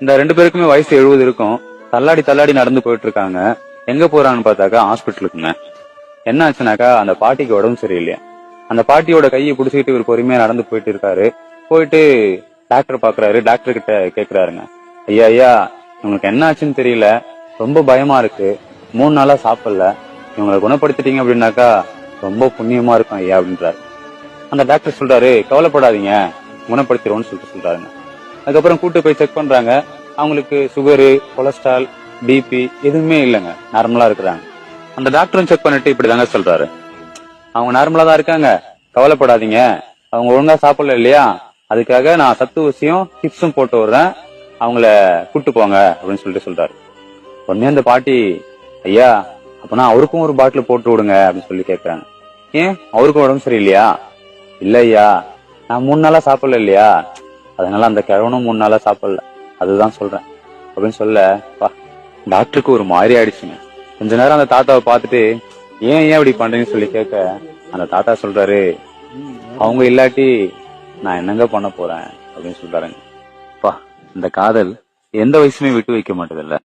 இந்த 2 பேருக்குமே வயசு 70 இருக்கும். தள்ளாடி தள்ளாடி நடந்து போயிட்டு இருக்காங்க. எங்க போறாங்கன்னு பார்த்தாக்கா ஹாஸ்பிட்டலுக்குங்க. என்ன ஆச்சுனாக்கா அந்த பாட்டிக்கு உடம்பு சரியில்லையா. அந்த பாட்டியோட கையை பிடிச்சிக்கிட்டு இவர் பொறுமையா நடந்து போயிட்டு இருக்காரு. போயிட்டு டாக்டர் பாக்குறாரு. டாக்டர் கிட்ட கேக்குறாருங்க, ஐயா ஐயா உங்களுக்கு என்ன ஆச்சுன்னு தெரியல, ரொம்ப பயமா இருக்கு, 3 நாளா சாப்பிடல, இவங்களை குணப்படுத்திட்டீங்க அப்படின்னாக்கா ரொம்ப புண்ணியமா இருக்கும் ஐயா அப்படின்றாரு. அந்த டாக்டர் சொல்றாரு, கவலைப்படாதீங்க, குணப்படுத்திடுவோம்னு சொல்றாருங்க. அதுக்கப்புறம் கூட்டு போய் செக் பண்றாங்க. அவங்களுக்கு சுகரு, கொலஸ்ட்ரால், பிபி எதுவுமே இல்லைங்க, நார்மலா இருக்கிறாங்க. அந்த டாக்டரும் செக் பண்ணிட்டு இப்படிதாங்க சொல்றாரு, அவங்க நார்மலா தான் இருக்காங்க, கவலைப்படாதீங்க, அவங்க ஒழுங்கா சாப்பிடல இல்லையா, அதுக்காக நான் சத்து ஊசியும் டிப்ஸும் போட்டு விடுறேன், அவங்கள கூட்டு போங்க அப்படின்னு சொல்றாரு. உடனே அந்த பாட்டி, ஐயா அப்பனா அவருக்கும் ஒரு பாட்டில் போட்டு விடுங்க அப்படின்னு சொல்லி கேக்குறாங்க. ஏன் அவருக்கும் உடம்பு சரியில்லையா? இல்ல ஐயா, நான் 3 நாளா சாப்பிடல இல்லையா, அதனால அந்த கிழவனும் 3 நாளா சாப்பிடல, அதுதான் சொல்றேன் அப்படின்னு சொல்ல டாக்டருக்கு ஒரு மாதிரி ஆயிடுச்சுங்க. கொஞ்ச நேரம் அந்த தாத்தாவை பார்த்துட்டு, ஏன் இப்படி பண்றீங்கன்னு சொல்லி கேட்க அந்த தாத்தா சொல்றாரு, அவங்க இல்லாட்டி நான் என்னங்க பண்ண போறேன் அப்படின்னு சொல்றாருங்க. இந்த காதல் எந்த வயசுமே விட்டு வைக்க மாட்டதில்ல.